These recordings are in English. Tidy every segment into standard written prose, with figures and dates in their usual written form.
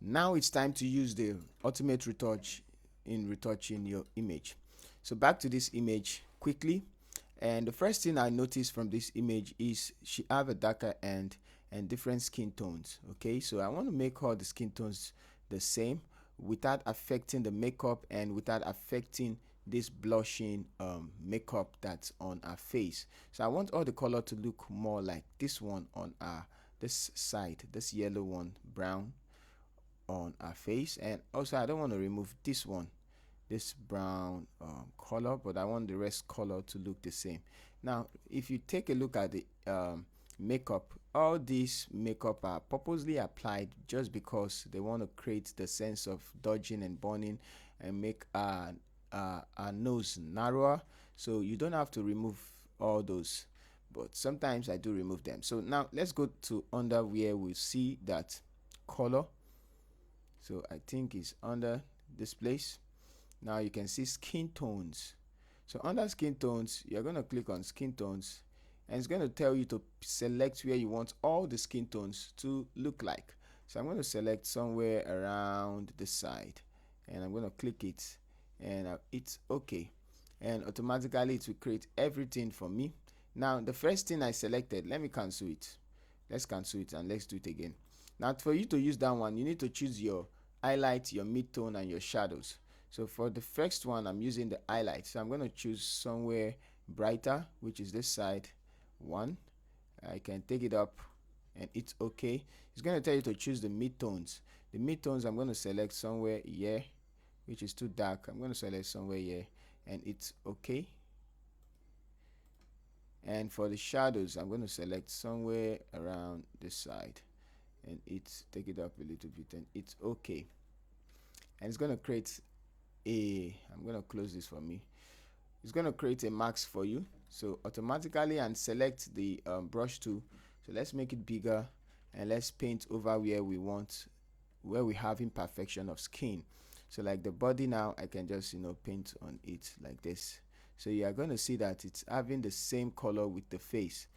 Now it's time to use the ultimate retouch in retouching your image. So back to this image quickly, and the first thing I noticed from this image is she have a darker end and different skin tones. Okay, so I want to make all the skin tones the same without affecting the makeup and without affecting this blushing makeup that's on our face. So I want all the color to look more like this one on our this side, this yellow one, brown on our face. And also I don't want to remove this one, this brown color, but I want the rest color to look the same. Now if you take a look at the makeup, all these makeup are purposely applied just because they want to create the sense of dodging and burning and make our nose narrower, so you don't have to remove all those, but sometimes I do remove them. So now let's go to under where we see that color. So I think it's under this place. Now you can see skin tones. So under skin tones, you're going to click on skin tones, and it's going to tell you to select where you want all the skin tones to look like. So I'm going to select somewhere around the side, and I'm going to click it, and it's okay, and automatically it will create everything for me. Now the first thing I selected, let me cancel it. Let's cancel it and let's do it again. Now for you to use that one, you need to choose your highlight, your mid-tone, and your shadows. So for the first one, I'm using the highlight, so I'm going to choose somewhere brighter, which is this side one. I can take it up and it's okay. It's going to tell you to choose the mid-tones. The mid-tones, I'm going to select somewhere here, which is too dark. I'm going to select somewhere here and it's okay. And for the shadows, I'm going to select somewhere around this side and it's take it up a little bit and it's okay. And it's going to create I'm going to close this for me. It's going to create a mask for you, so automatically, and select the brush tool. So let's make it bigger and let's paint over where we want, where we have imperfection of skin. So like the body, now I can just paint on it like this. So you are going to see that it's having the same color with the face.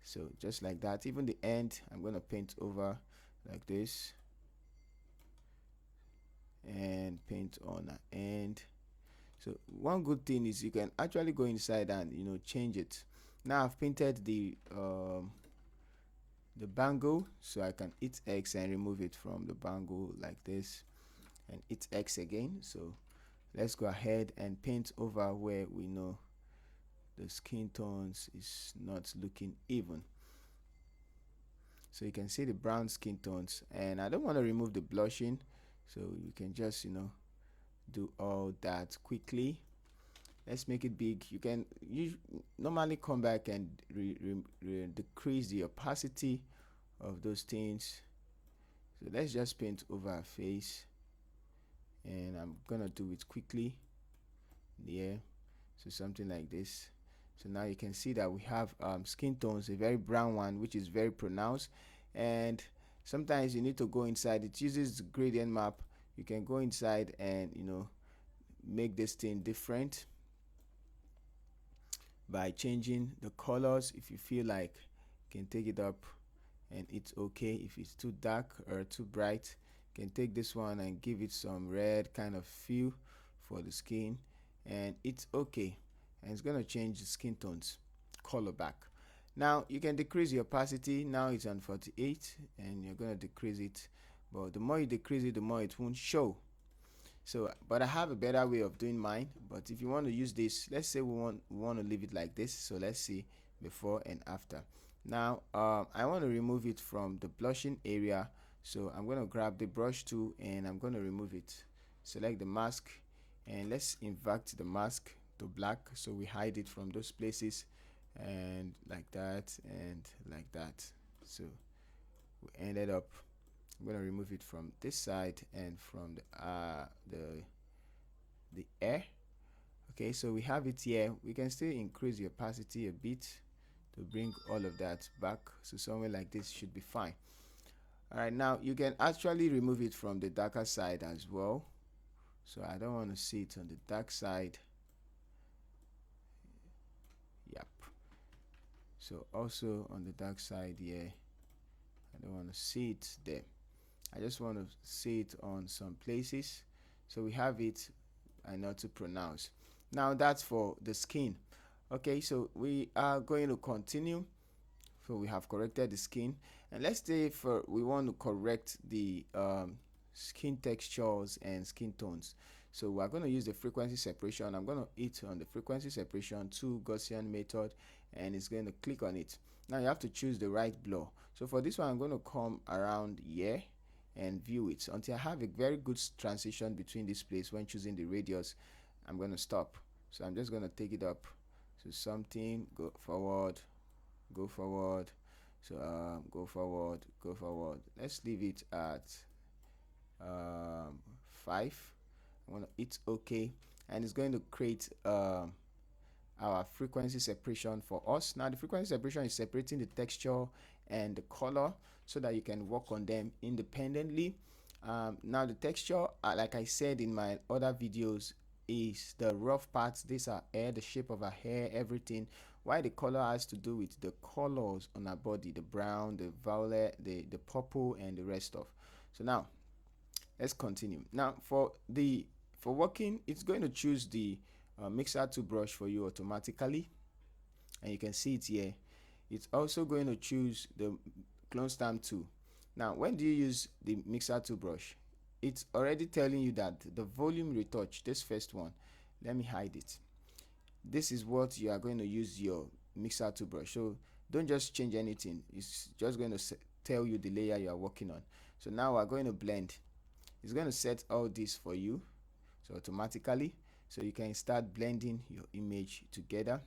So just like that. Even the end, I'm going to paint over like this and paint on the end. So one good thing is you can actually go inside and change it. Now I've painted the bangle, so I can hit X and remove it from the bangle like this, and hit X again. So let's go ahead and paint over where we know the skin tones is not looking even. So you can see the brown skin tones, and I don't want to remove the blushing, so you can just do all that quickly. Let's make it big. You can normally come back and decrease the opacity of those things. So let's just paint over our face, and I'm gonna do it quickly. Yeah, so something like this. So now you can see that we have skin tones, a very brown one, which is very pronounced, and sometimes you need to go inside. It uses the gradient map. You can go inside and make this thing different by changing the colors. If you feel like, you can take it up and it's okay. If it's too dark or too bright, you can take this one and give it some red kind of feel for the skin, and it's okay, and it's going to change the skin tones color back. Now you can decrease the opacity. Now it's on 48 and you're going to decrease it, but the more you decrease it, the more it won't show. So but I have a better way of doing mine. But if you want to use this, let's say we want to leave it like this. So let's see before and after. Now I want to remove it from the blushing area, so I'm going to grab the brush tool and I'm going to remove it. Select the mask and let's invert the mask to black, so we hide it from those places, and like that and like that. So we ended up, I'm going to remove it from this side and from the air. Okay, so we have it here. We can still increase the opacity a bit to bring all of that back, so somewhere like this should be fine. All right, now you can actually remove it from the darker side as well. So I don't want to see it on the dark side. Yep. So also on the dark side here, I don't want to see it there. I just want to say it on some places so we have it. I know to pronounce. Now that's for the skin. Okay, so we are going to continue. So we have corrected the skin, and let's say for we want to correct the skin textures and skin tones. So we're going to use the frequency separation. I'm going to hit on the frequency separation to Gaussian method, and it's going to click on it. Now you have to choose the right blur. So for this one, I'm going to come around here and view it until I have a very good transition between this place. When choosing the radius, I'm going to stop. So I'm just going to take it up to something, go forward, go forward. So go forward, go forward. Let's leave it at 5. I'm going to hit OK, and it's going to create our frequency separation for us. Now the frequency separation is separating the texture and the color so that you can work on them independently. Now the texture, like I said in my other videos, is the rough parts. These are hair, the shape of our hair, everything. Why the color has to do with the colors on our body, the brown, the violet, the purple, and the rest of. So now let's continue. Now for working, it's going to choose the mixer tool brush for you automatically, and you can see it here. It's also going to choose the clone stamp tool. Now when do you use the mixer tool brush? It's already telling you that the volume retouch, this first one, let me hide it. This is what you are going to use your mixer tool brush. So don't just change anything. It's just going to tell you the layer you are working on. So now we're going to blend. It's going to set all this for you, so automatically, so you can start blending your image together.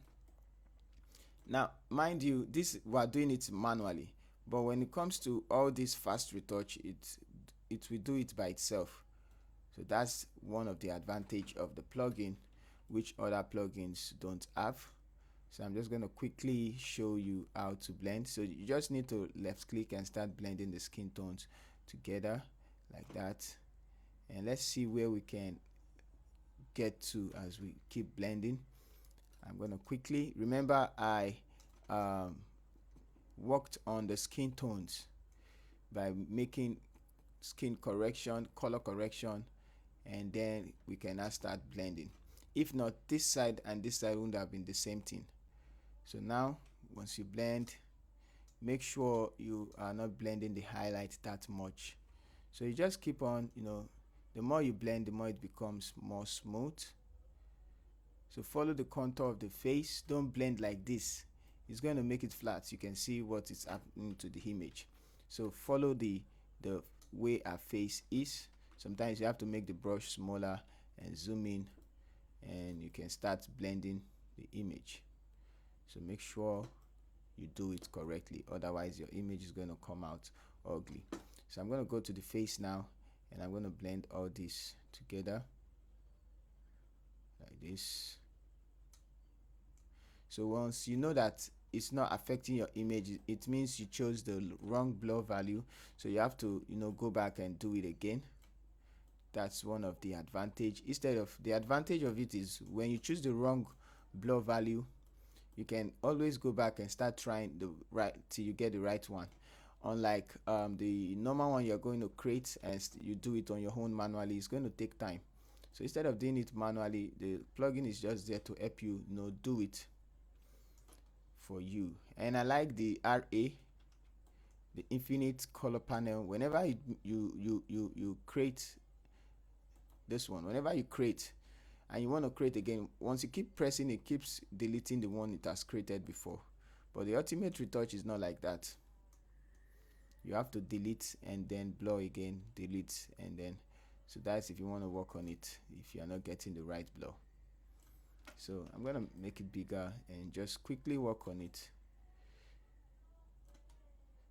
Now mind you, this we're doing it manually, but when it comes to all this fast retouch, it will do it by itself. So that's one of the advantage of the plugin, which other plugins don't have. So I'm just going to quickly show you how to blend. So you just need to left click and start blending the skin tones together like that, and let's see where we can get to as we keep blending. I'm going to quickly remember I worked on the skin tones by making skin correction, color correction, and then we can now start blending. If not, this side and this side wouldn't have been the same thing. So now once you blend, make sure you are not blending the highlight that much. So you just keep on, the more you blend, the more it becomes more smooth. So follow the contour of the face. Don't blend like this. It's going to make it flat. You can see what is happening to the image. So follow the way our face is. Sometimes you have to make the brush smaller and zoom in, and you can start blending the image. So make sure you do it correctly, otherwise your image is going to come out ugly. So I'm going to go to the face now, and I'm going to blend all this together like this. So once you know that it's not affecting your image, it means you chose the wrong blur value. So you have to go back and do it again. That's one of the advantage. Instead of the advantage of it is when you choose the wrong blur value, you can always go back and start trying the right till you get the right one. Unlike the normal one you're going to create and you do it on your own manually, it's going to take time. So instead of doing it manually, the plugin is just there to help you, do it for you. And I like the RA, the infinite color panel. Whenever you create this one, whenever you create and you want to create again, once you keep pressing, it keeps deleting the one it has created before. But the ultimate retouch is not like that. You have to delete and then blur again, delete, and then, so that's if you want to work on it, if you are not getting the right blur. So I'm going to make it bigger and just quickly work on it.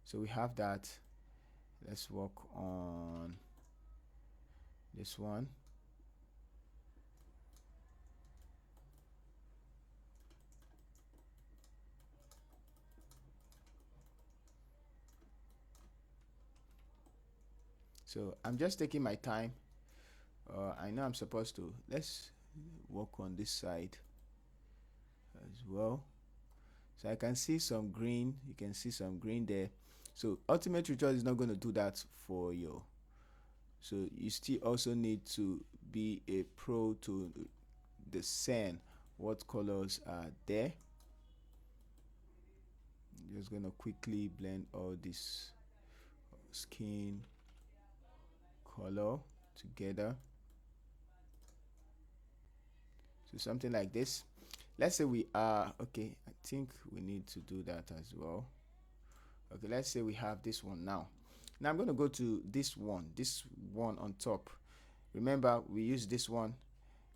So we have that. Let's work on this one. So I'm just taking my time. I know I'm supposed to. Let's work on this side as well. So I can see some green. You can see some green there. So ultimate retouch is not going to do that for you. So you still also need to be a pro to discern what colors are there. Just gonna quickly blend all this skin color together. So something like this. Let's say we are okay. I think we need to do that as well. Okay, let's say we have this one now. Now I'm going to go to this one on top. Remember, we use this one.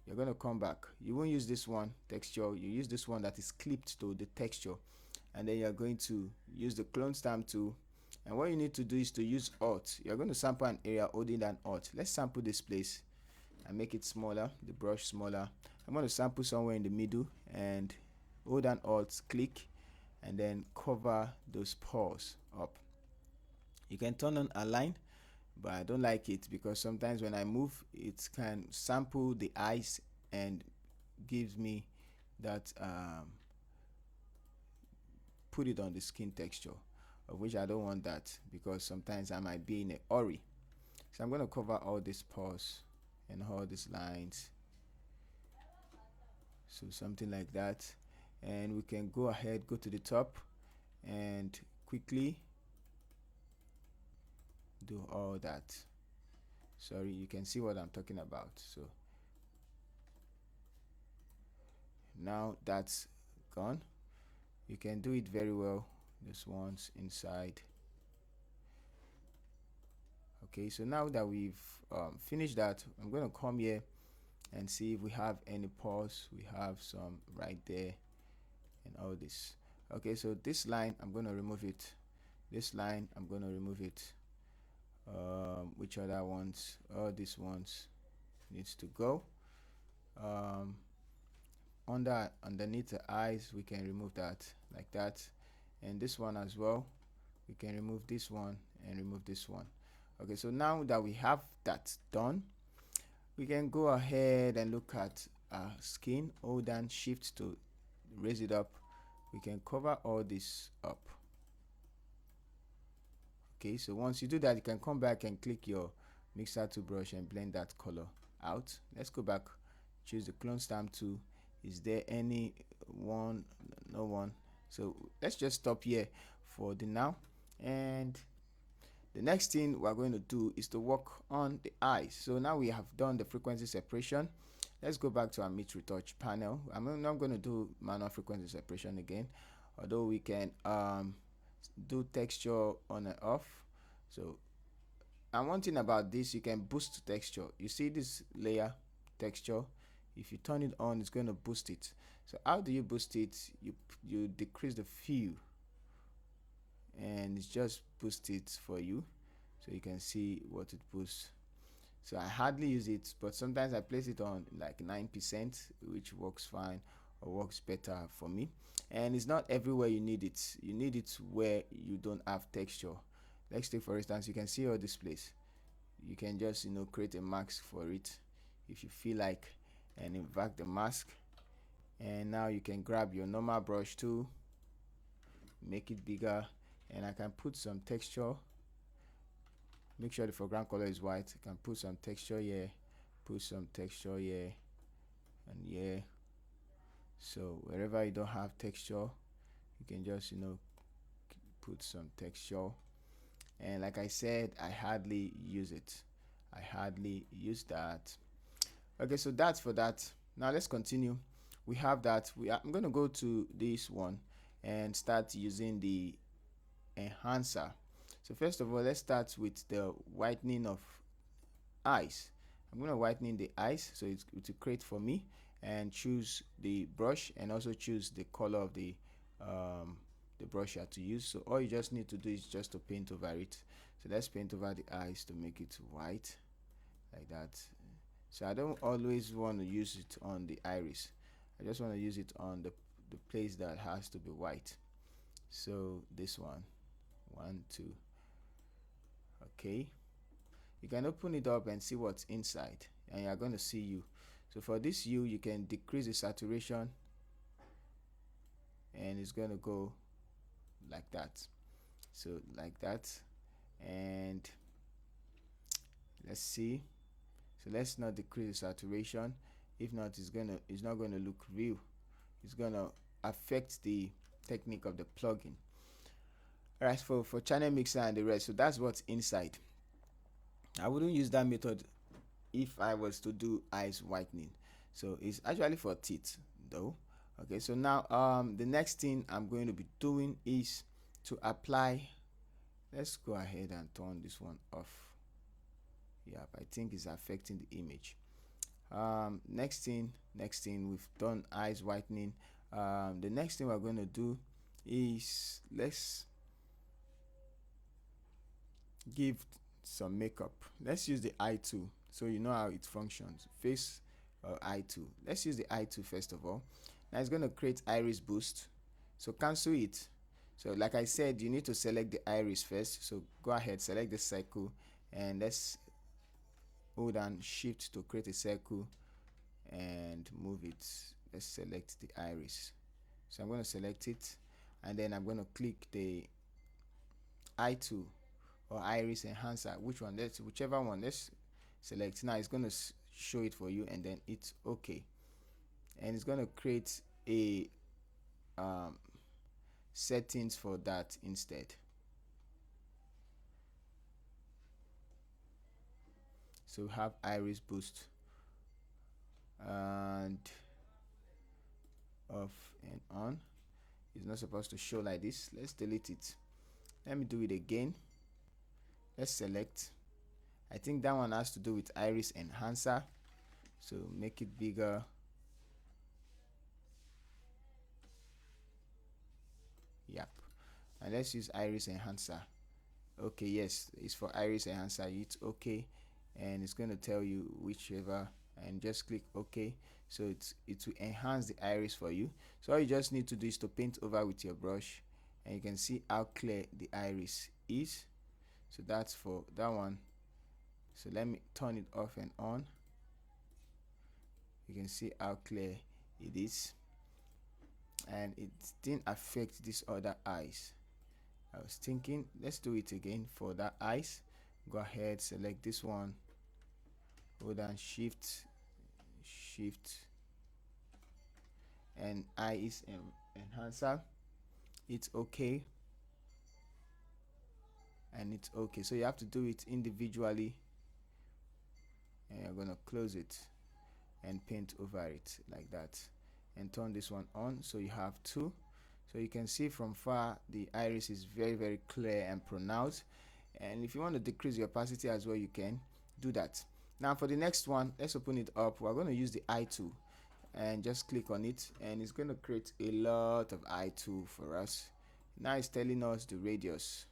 You're going to come back. You won't use this one texture. You use this one that is clipped to the texture, and then you're going to use the clone stamp tool. And what you need to do is to use Alt. You're going to sample an area holding down Alt. Let's sample this place and make it smaller, the brush smaller. I'm going to sample somewhere in the middle and hold down Alt, click, and then cover those pores up. You can turn on align, but I don't like it because sometimes when I move, it can sample the eyes and gives me that put it on the skin texture, of which I don't want that because sometimes I might be in a hurry. So I'm going to cover all these pores and all these lines, so something like that. And we can go ahead, go to the top, and quickly do all that. Sorry, you can see what I'm talking about. So now that's gone. You can do it very well, this one's inside. Okay, so now that we've finished that, I'm going to come here and see if we have any pores. We have some right there and all this. Okay, so this line I'm going to remove it. This line I'm going to remove it. Which other ones? All these ones needs to go. Underneath the eyes, we can remove that like that, and this one as well. We can remove this one and remove this one. Okay, so now that we have that done, we can go ahead and look at our skin. Hold down shift to raise it up. We can cover all this up. Okay, so once you do that, you can come back and click your mixer tool brush and blend that color out. Let's go back, choose the clone stamp tool. Is there any one? No one. So let's just stop here for the now. And the next thing we're going to do is to work on the eyes. So now we have done the frequency separation. Let's go back to our meet retouch panel. I'm not going to do manual frequency separation again, although we can do texture on and off. So, and one thing about this, you can boost texture. You see this layer texture, if you turn it on, it's going to boost it. So how do you boost it? You decrease the hue and it's just boost it for you, so you can see what it boosts. So I hardly use it, but sometimes I place it on like 9%, which works fine or works better for me. And it's not everywhere you need it. You need it where you don't have texture. Let's take for instance, you can see all this place. You can just create a mask for it if you feel like, and invert the mask. And now you can grab your normal brush tool, make it bigger, and I can put some texture. Make sure the foreground color is white. I can put some texture here, put some texture here and here. So wherever you don't have texture, you can just put some texture. And like I said, I hardly use it. I hardly use that. Okay, so that's for that. Now let's continue. We have that. I'm going to go to this one and start using the enhancer. So first of all, let's start with the whitening of eyes. I'm going to whitening the eyes, so it's to create for me, and choose the brush and also choose the color of the brush you have to use. So all you just need to do is just to paint over it. So let's paint over the eyes to make it white like that. So I don't always want to use it on the iris. I just want to use it on the place that has to be white. So this one, 1, 2. Okay, you can open it up and see what's inside, and you're going to see you. So for this hue, you can decrease the saturation, and it's going to go like that. So like that, and Let's see. So let's not decrease the saturation. If not, it's not gonna look real. It's gonna affect the technique of the plugin. Alright, for channel mixer and the rest, so that's what's inside. I wouldn't use that method if I was to do eyes whitening. So it's actually for teeth though. Okay, so now the next thing I'm going to be doing is to apply. Let's go ahead and turn this one off. Yeah, I think it's affecting the image. Next thing we've done eyes whitening. The next thing we're going to do is let's give some makeup. Let's use the eye tool so you know how it functions. Face eye tool. Let's use the eye tool first of all. Now it's going to create iris boost, so cancel it. So like I said, you need to select the iris first, so go ahead, select the circle, and let's hold down shift to create a circle and move it. Let's select the iris. So I'm going to select it, and then I'm going to click the eye tool or iris enhancer, whichever one. Let's select. Now it's going to show it for you, and then it's okay, and it's going to create a settings for that instead. So we have iris boost and off and on. It's not supposed to show like this. Let's delete it. Let me do it again. Let's select. I think that one has to do with iris enhancer, so make it bigger. Yep. And let's use iris enhancer. Okay, yes, it's for iris enhancer. It's okay, and it's going to tell you whichever, and just click OK. So it will enhance the iris for you. So all you just need to do is to paint over with your brush, and you can see how clear the iris is. So that's for that one. So let me turn it off and on. You can see how clear it is, and it didn't affect these other eyes. I was thinking, let's do it again for that eyes. Go ahead, select this one, hold down shift, and eyes enhancer. It's okay, and it's okay. So you have to do it individually, and you're gonna close it and paint over it like that, and turn this one on. So you have two. So you can see from far the iris is very clear and pronounced, and if you want to decrease the opacity as well, you can do that. Now for the next one, let's open it up. We're going to use the eye tool, and just click on it, and it's going to create a lot of eye tool for us. Now it's telling us the radius.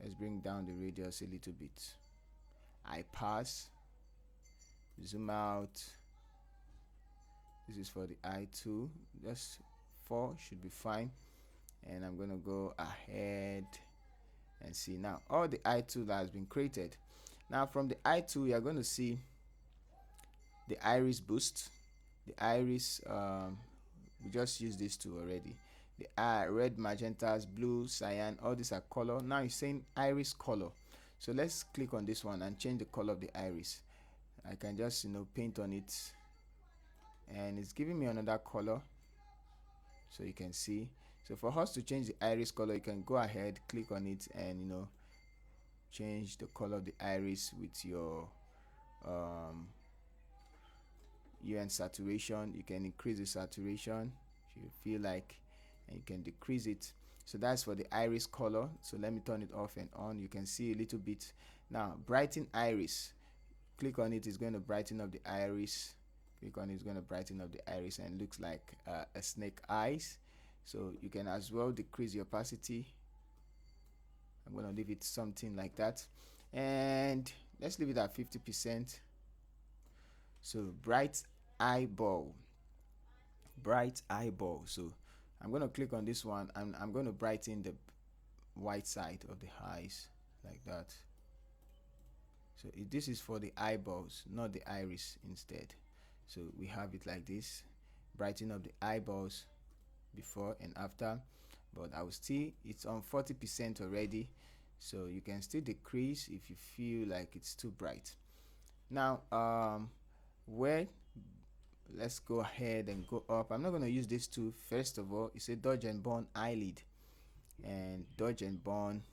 Let's bring down the radius a little bit. Eye pass, zoom out. This is for the eye tool. Just 4 should be fine, and I'm gonna go ahead and see. Now all the eye tool that has been created. Now from the eye tool, you're going to see the iris boost, the iris. We just used these two already. The red, magentas, blue, cyan, all these are color. Now it's saying iris color, so let's click on this one and change the color of the iris. I can just paint on it, and it's giving me another color, so you can see. So for us to change the iris color, you can go ahead, click on it, and change the color of the iris with your hue and saturation. You can increase the saturation if you feel like, and you can decrease it. So that's for the iris color. So let me turn it off and on. You can see a little bit. Now brighten iris, click on it. It's going to brighten up the iris. Click on it, it's going to brighten up the iris, and looks like a snake eyes. So you can as well decrease the opacity. I'm going to leave it something like that, and let's leave it at 50%. So bright eyeball. So I'm going to click on this one, and I'm going to brighten the white side of the eyes like that. So this is for the eyeballs, not the iris instead. So we have it like this, brighten up the eyeballs before and after, but I will still, it's on 40% already. so you can still decrease if you feel like it's too bright. Now where let's go ahead and go up. I'm not going to use this tool. First of all, it's a dodge and burn eyelid, and dodge and burn.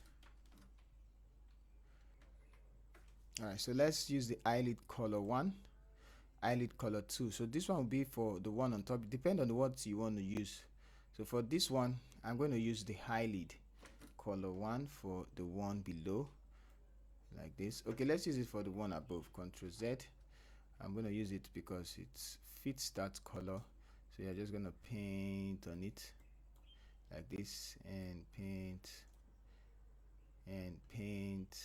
All right, so let's use the eyelid color 1, eyelid color 2. So this one will be for the one on top, depend on what you want to use. So for this one, I'm going to use the eyelid color 1 for the one below, like this. Okay, let's use it for the one above. Ctrl Z. I'm going to use it because it fits that color. So you're just going to paint on it like this, and paint and paint,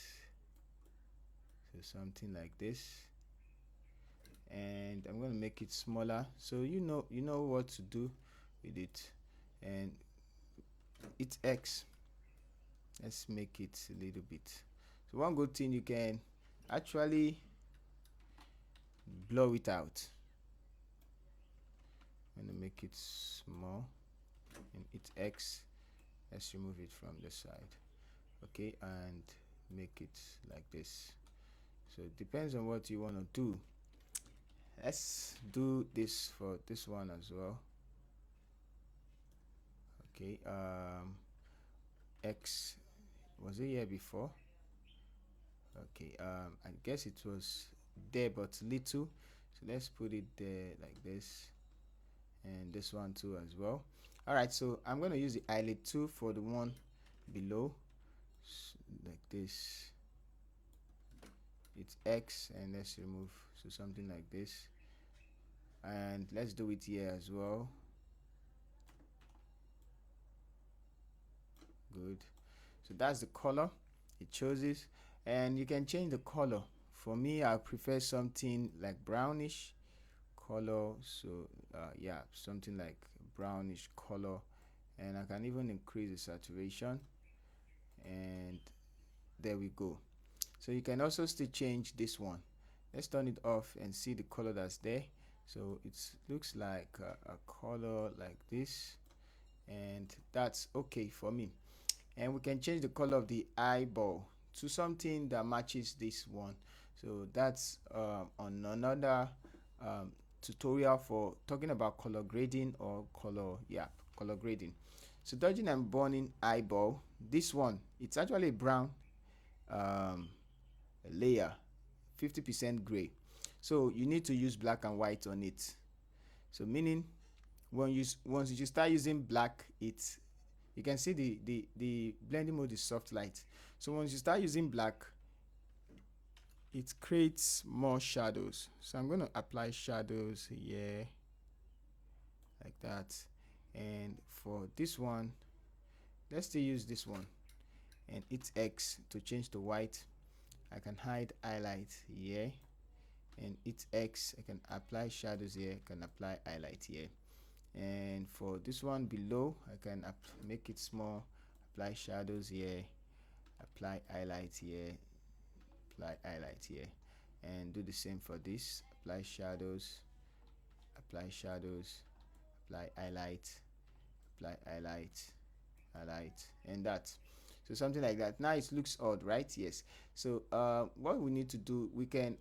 so something like this. And I'm going to make it smaller, so you know what to do with it. And it's X. Let's make it a little bit. So one good thing, you can actually blow it out. I'm going to make it small, and it's X. Let's remove it from the side. Okay, and make it like this. So it depends on what you want to do. Let's do this for this one as well. Okay, X, was it here before? Okay, I guess it was there but little, so let's put it there like this, and this one too as well. All right, so I'm going to use the eyelid 2 for the one below, like this. It's X, and let's remove, so something like this. And let's do it here as well. Good. So that's the color it chooses, and you can change the color. For me, I prefer something like brownish color, so yeah, something like brownish color. And I can even increase the saturation, and there we go. So you can also still change this one. Let's turn it off and see the color that's there. So it looks like a color like this, and that's okay for me. And we can change the color of the eyeball to something that matches this one. So that's on another tutorial for talking about color grading or color grading. So dodging and burning eyeball, this one, it's actually a brown layer, 50% gray. So you need to use black and white on it. So meaning once you start using black, it's, you can see the blending mode is soft light. So once you start using black, it creates more shadows. So I'm going to apply shadows here like that. And for this one, let's still use this one, and it's X to change to white. I can hide highlight here, and it's X. I can apply shadows here, I can apply highlight here. And for this one below, I can make it small, apply shadows here, apply highlight here, apply highlight here, and do the same for this. Apply shadows, apply shadows, apply highlight, apply highlight, highlight, and that. So something like that. Now it looks odd, right? Yes. So what we need to do, we can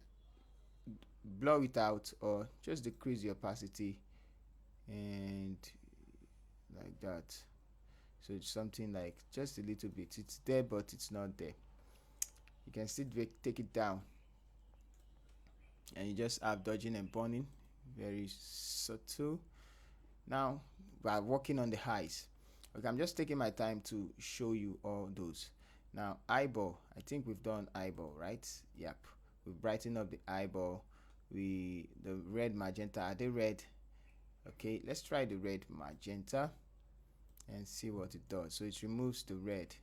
blur it out or just decrease the opacity, and like that. So it's something like just a little bit, it's there but it's not there. You can still take it down, and you just have dodging and burning, very subtle. Now we're working on the highs. Okay, I'm just taking my time to show you all those. Now eyeball, I think we've done eyeball, right? Yep, we brighten up the eyeball. The red magenta, are they red? Okay, let's try the red magenta and see what it does. So it removes the red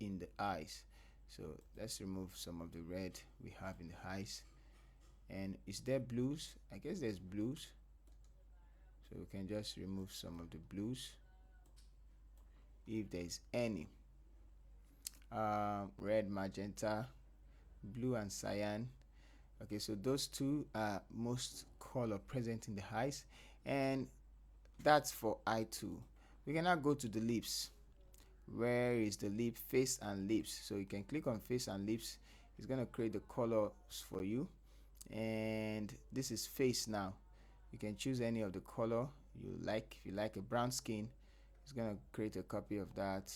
in the eyes. So let's remove some of the red we have in the eyes. And is there blues? I guess there's blues, so we can just remove some of the blues if there is any. Red, magenta, blue, and cyan. Okay, so those two are most color present in the eyes, and that's for eye 2. We can now go to the lips. where is the lip, face and lips. So you can click on face and lips. It's going to create the colors for you, and this is face. Now you can choose any of the color you like. If you like a brown skin, it's going to create a copy of that,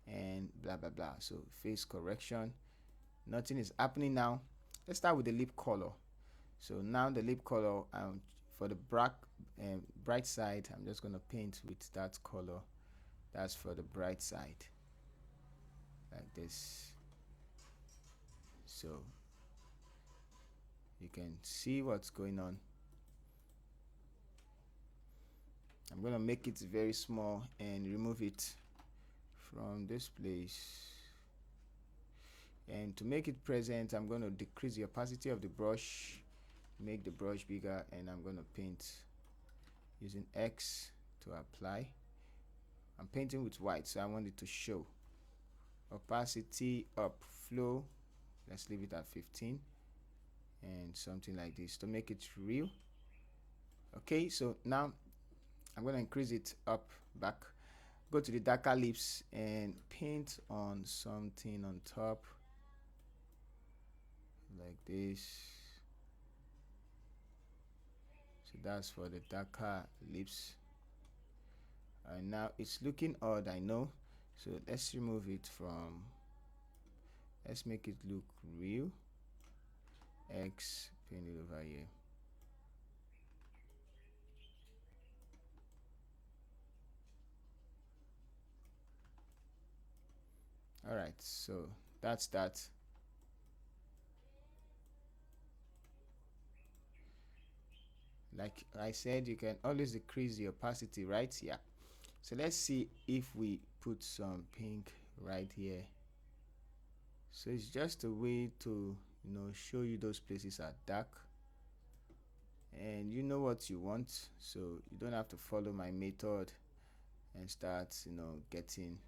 and blah blah blah. So face correction, nothing is happening now. Let's start with the lip color. So now the lip color, for the bright side, I'm just going to paint with that color. That's for the bright side, like this. So you can see what's going on. I'm going to make it very small and remove it from this place. And to make it present, I'm going to decrease the opacity of the brush, make the brush bigger, and I'm going to paint using X to apply. I'm painting with white, so I want it to show. Opacity up, flow, let's leave it at 15, and something like this to make it real. Okay, so now I'm going to increase it up, back, go to the darker lips and paint on something on top like this. So that's for the darker lips, and now it's looking odd, I know, so let's remove it from, let's make it look real. X, paint it over here. All right, so that's that. Like I said, you can always decrease the opacity, right? Yeah. So let's see if we put some pink right here. So it's just a way to, show you those places are dark, and you know what you want, so you don't have to follow my method and start, getting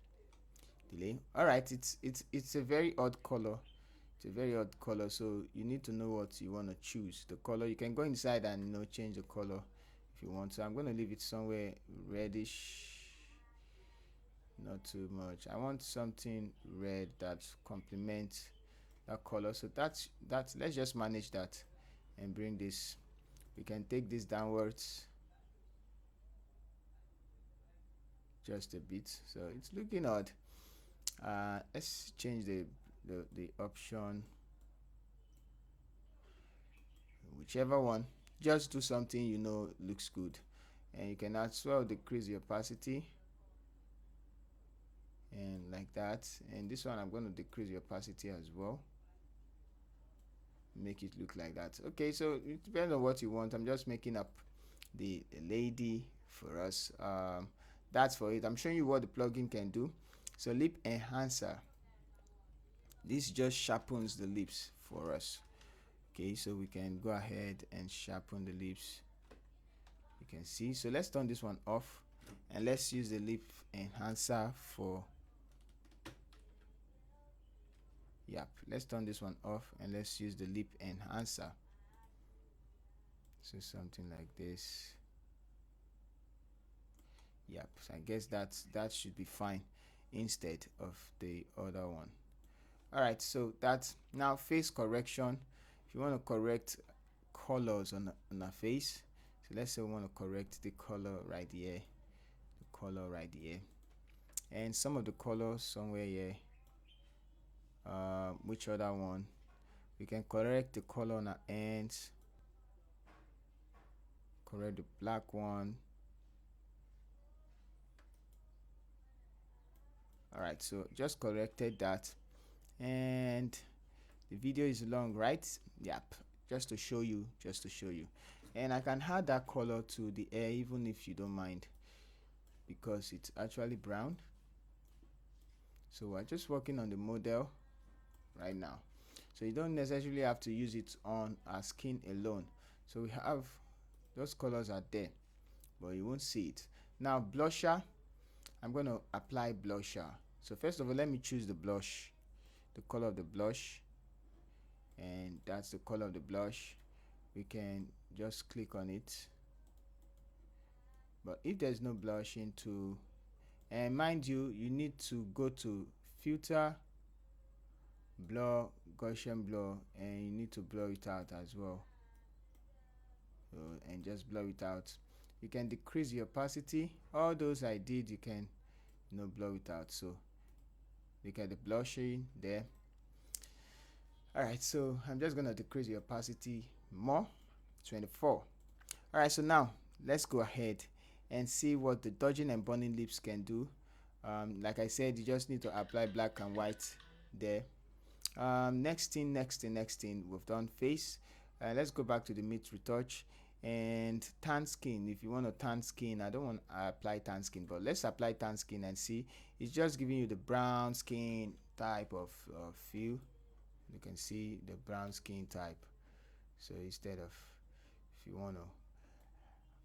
delay. All right, it's a very odd color. It's a very odd color, so you need to know what you want to choose. The color, you can go inside and change the color if you want. So I'm going to leave it somewhere reddish, not too much. I want something red that complements that color. So that's let's just manage that and bring this. We can take this downwards just a bit, so it's looking odd. Let's change the option, whichever one. Just do something looks good, and you can as well decrease the opacity, and like that. And this one I'm going to decrease the opacity as well, make it look like that. Okay, so it depends on what you want. I'm just making up the lady for us. That's for it. I'm showing you what the plugin can do. So lip enhancer, this just sharpens the lips for us. Okay, so we can go ahead and sharpen the lips, you can see. So let's turn this one off, and let's use the lip enhancer for, yep, let's turn this one off and let's use the lip enhancer. So something like this. Yep, so I guess that should be fine instead of the other one. All right, so that's now face correction. If you want to correct colors on a face, so let's say we want to correct the color right here, the color right here, and some of the colors somewhere here. Which other one? We can correct the color on our ends, correct the black one. All right, so just corrected that, and the video is long, right? Yep, just to show you, and I can add that color to the air even if you don't mind, because it's actually brown. So we're just working on the model right now, so you don't necessarily have to use it on our skin alone. So we have those colors are there, but you won't see it. Now blusher, I'm going to apply blusher. So first of all, let me choose the blush, the color of the blush, and that's the color of the blush. We can just click on it, but if there's no blushing tool, And mind you, you need to go to filter, blur, Gaussian blur, and you need to blur it out as well. So, and just blur it out. You can decrease the opacity. All those I did, you can blur it out. So look at the blushing there. Alright, so I'm just gonna decrease the opacity more, 24. Alright, so now let's go ahead and see what the dodging and burning lips can do. Like I said, you just need to apply black and white there. Next thing, we've done face. Let's go back to the mid retouch and tan skin. If you want to tan skin, I don't want to apply tan skin, but let's apply tan skin and see. It's just giving you the brown skin type of feel. You can see the brown skin type. So instead of, if you want to,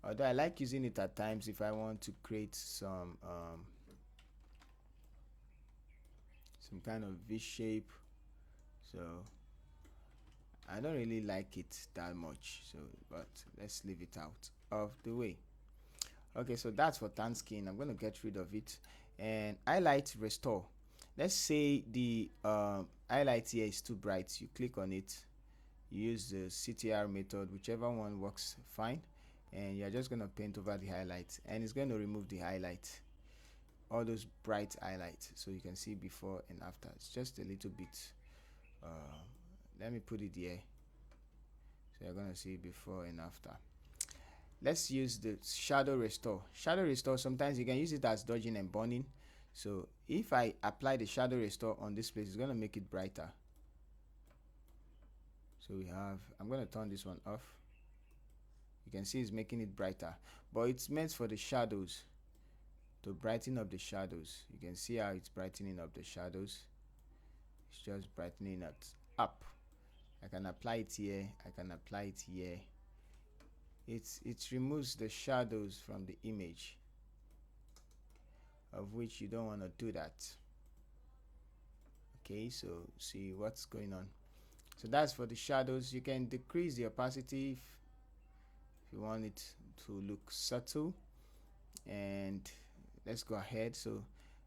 although I like using it at times if I want to create some kind of V shape. So I don't really like it that much, so but let's leave it out of the way. Okay, so that's for tan skin. I'm going to get rid of it. And highlight restore. Let's say the highlight here is too bright. You click on it, you use the CTR method, whichever one works fine, and you're just going to paint over the highlight, and it's going to remove the highlight, all those bright highlights, so you can see before and after. It's just a little bit. Let me put it here, so you're going to see before and after. Let's use the shadow restore. Shadow restore, sometimes you can use it as dodging and burning. So if I apply the shadow restore on this place, it's going to make it brighter. So we have, I'm going to turn this one off. You can see it's making it brighter, but it's meant for the shadows, to brighten up the shadows. You can see how it's brightening up the shadows. It's just brightening it up. I can apply it here, I can apply it here. It removes the shadows from the image, of which you don't want to do that. Okay, so see what's going on. So that's for the shadows. You can decrease the opacity if you want it to look subtle. And let's go ahead. So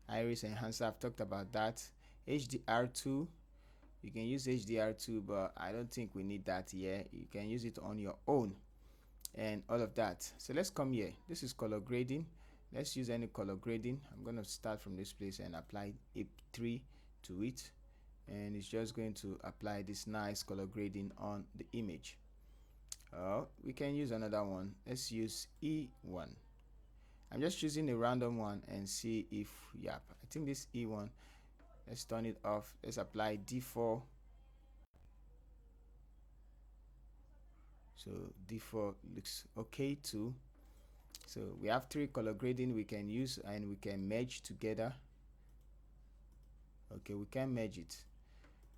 iris enhancer, I've talked about that. HDR2, you can use HDR2, but I don't think we need that here. You can use it on your own and all of that. So let's come here. This is color grading. Let's use any color grading. I'm going to start from this place and apply a 3 to it, and it's just going to apply this nice color grading on the image. We can use another one. Let's use E1. I'm just choosing a random one and see if, yeah, I think this E1, let's turn it off. Let's apply D4. So D4 looks okay too. So we have 3 color grading we can use, and we can merge together. Okay, we can merge it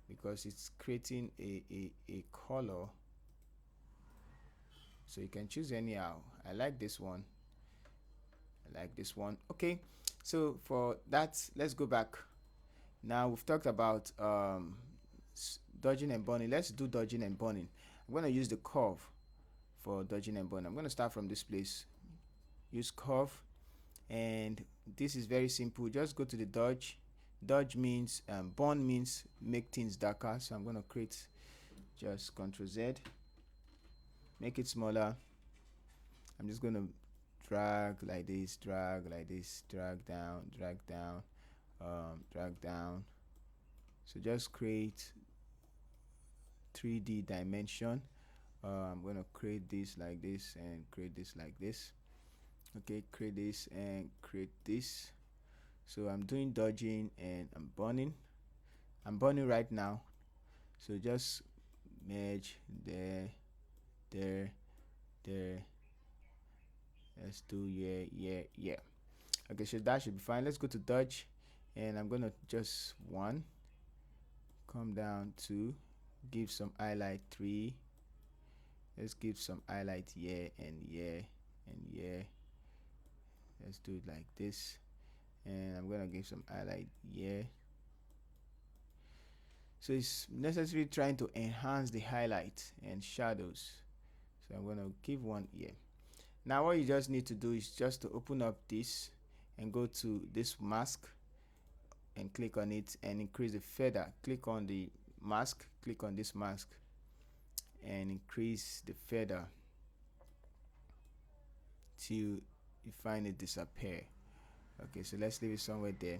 because it's creating a color. So you can choose anyhow. I like this one. I like this one. Okay, so for that, let's go back. Now we've talked about dodging and burning. Let's do dodging and burning. I'm going to use the curve for dodging and burning. I'm going to start from this place. Use curve, and this is very simple. Just go to the dodge. Dodge means burn means make things darker. So I'm going to create just Ctrl Z, make it smaller. I'm just going to drag like this, drag like this, drag down, drag down, drag down. So just create 3D dimension. I'm going to create this like this and create this like this. Okay, create this and create this. So I'm doing dodging and I'm burning. I'm burning right now. So just merge there, there, there. Let's do yeah. Okay, so that should be fine. Let's go to dodge, and I'm gonna just 1, come down to, give some highlight 3. Let's give some highlight here and here and here. Let's do it like this, and I'm gonna give some highlight here. So it's necessary trying to enhance the highlight and shadows. So I'm gonna give one here. Now what you just need to do is just to open up this, and go to this mask and click on it and increase the feather. Click on the mask, click on this mask and increase the feather till you find it disappear. Okay, so let's leave it somewhere there.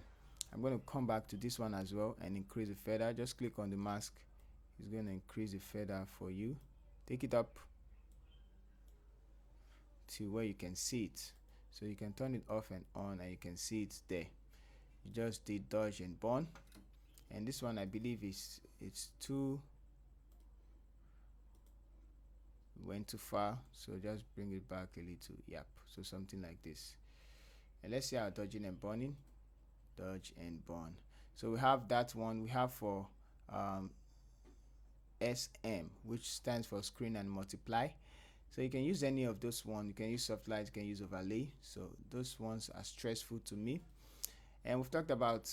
I'm going to come back to this one as well and increase the feather. Just click on the mask, it's going to increase the feather for you. Take it up to where you can see it, so you can turn it off and on and you can see it there. You just did dodge and burn, and this one I believe it's too went too far, so just bring it back a little. Yep, so something like this. And let's see our dodging and burning. Dodge and burn. So we have that one. We have for SM, which stands for screen and multiply. So you can use any of those one. You can use soft light, you can use overlay. So those ones are stressful to me. And we've talked about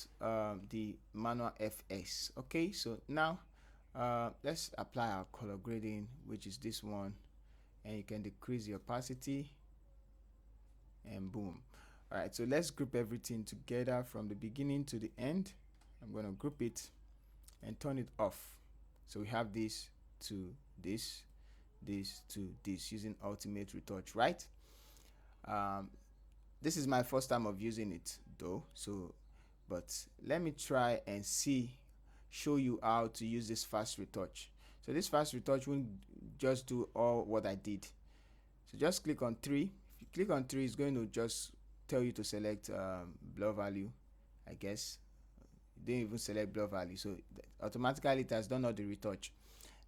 the manual FS. Okay, so now let's apply our color grading, which is this one, and you can decrease the opacity and boom. All right, so let's group everything together from the beginning to the end. I'm going to group it and turn it off. So we have this to this, this to this, using Ultimate Retouch, right? This is my first time of using it though, so but let me try and show you how to use this fast retouch. So this fast retouch won't just do all what I did. So just click on 3. If you click on 3, it's going to just tell you to select blur value, I guess. You didn't even select blur value, so automatically it has done all the retouch.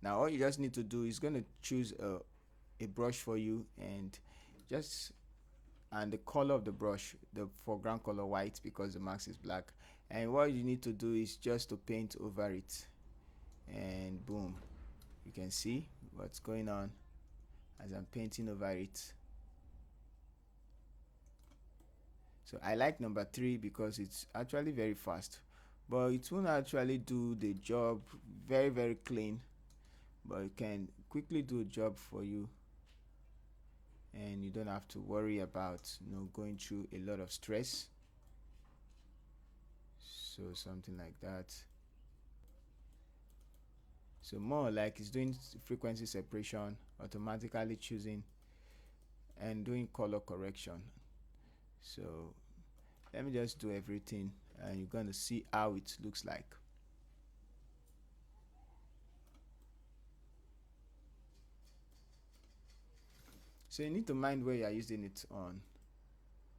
Now all you just need to do is going to choose a brush for you, and the color of the brush, the foreground color white because the mask is black, and what you need to do is just to paint over it, and boom, you can see what's going on as I'm painting over it. So I like number 3 because it's actually very fast, but it won't actually do the job very clean, but it can quickly do a job for you, and you don't have to worry about going through a lot of stress. So something like that. So more like it's doing frequency separation, automatically choosing and doing color correction. So let me just do everything and you're going to see how it looks like. So you need to mind where you are using it on.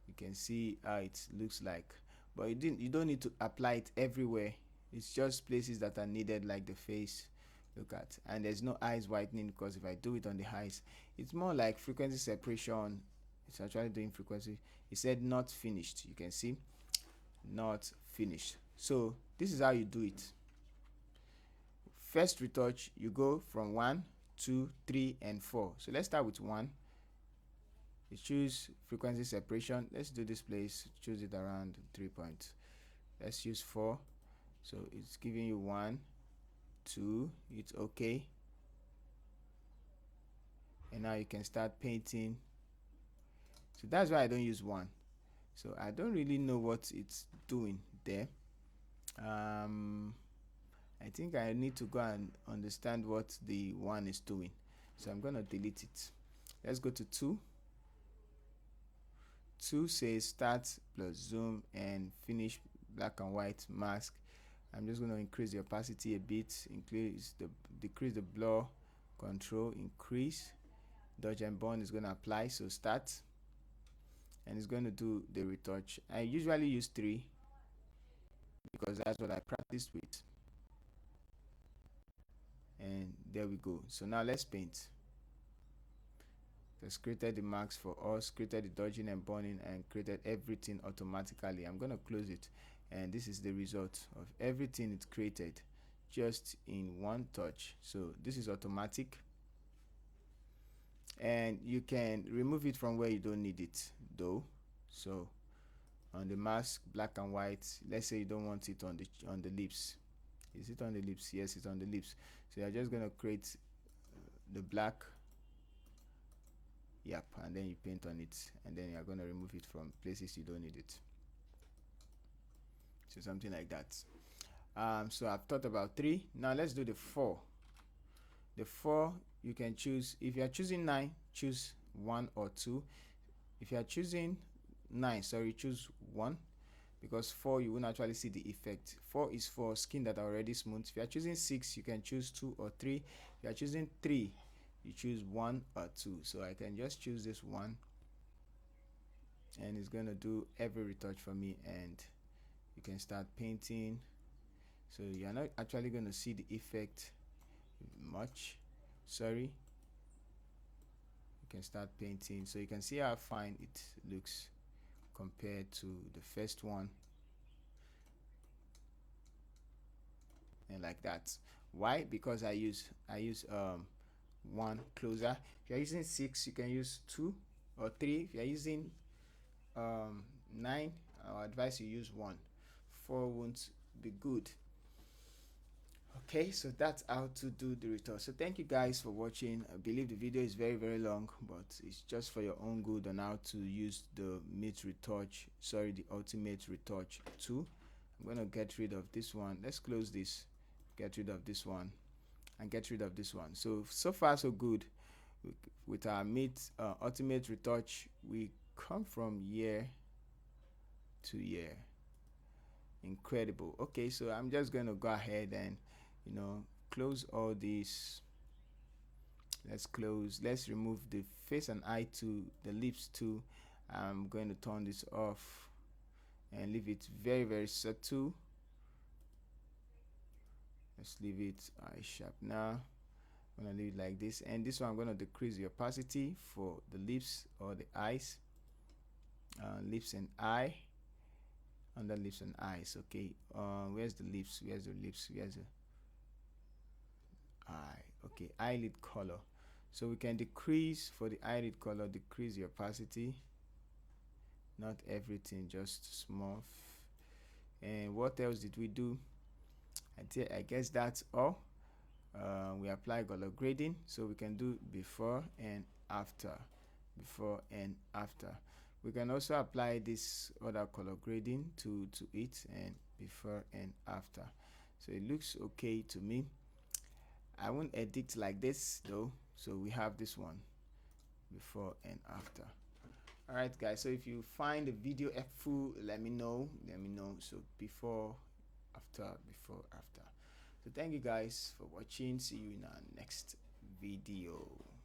You can see how it looks like, but you don't need to apply it everywhere. It's just places that are needed, like the face. Look at, and there's no eyes whitening, because if I do it on the eyes, it's more like frequency separation. It's actually doing frequency. It said not finished. You can see not finished. So this is how you do it. First retouch, you go from 1, 2, 3 and 4. So let's start with 1. You choose frequency separation. Let's do this place, choose it around 3 points. Let's use 4. So it's giving you 1, 2, it's okay, and now you can start painting. So that's why I don't use 1. So I don't really know what it's doing there. I think I need to go and understand what the 1 is doing, so I'm gonna delete it. Let's go to 2. 2 says start plus zoom and finish black and white mask. I'm just going to increase the opacity a bit, decrease the blur control, increase. Dodge and burn is going to apply, so start, and it's going to do the retouch. I usually use 3 because that's what I practiced with, and there we go. So now let's paint. Just created the marks for us, created the dodging and burning, and created everything automatically. I'm going to close it, and this is the result of everything it created just in one touch. So this is automatic, and you can remove it from where you don't need it though. So on the mask, black and white, let's say you don't want it on the lips. Is it on the lips? Yes, it's on the lips. So you're just going to create the black. Yep, and then you paint on it, and then you're going to remove it from places you don't need it. So something like that. So I've thought about 3. Now let's do the 4. The 4, you can choose. If you are choosing 9, choose 1 or 2. If you are choosing 9, sorry, choose 1, because 4 you won't actually see the effect. 4 is for skin that are already smooth. If you are choosing 6, you can choose 2 or 3. If you are choosing 3, you choose 1 or 2. So I can just choose this 1, and it's going to do every retouch for me, and you can start painting. So you're not actually going to see the effect much, sorry. You can start painting, so you can see how fine it looks compared to the first one, and like that. Why? Because I use 1 closer. If you're using 6, you can use 2 or 3. If you're using 9, I advise you use 1. 4 won't be good. Okay, so that's how to do the retouch. So thank you guys for watching. I believe the video is very long, but it's just for your own good on how to use the the ultimate retouch tool. I'm going to get rid of this one. Let's close this, get rid of this one, and get rid of this one. So far so good with our ultimate retouch. We come from year to year. Incredible. Okay, so I'm just going to go ahead and close all these. Let's remove the face and eye to the lips too. I'm going to turn this off and leave it very subtle. Let's leave it eye sharp now. I'm gonna leave it like this, and this one I'm gonna decrease the opacity for the lips or the eyes. Lips and eye, under lips and eyes. Okay, where's the lips, where's the eye? Okay, eyelid color. So we can decrease for the eyelid color, decrease the opacity, not everything, just small. And what else did we do? I guess that's all. We apply color grading, so we can do before and after. We can also apply this other color grading to it, and before and after. So it looks okay to me. I won't edit like this though, so we have this one, before and after. All right guys, so if you find the video helpful, let me know. So before, after. So thank you guys for watching. See you in our next video.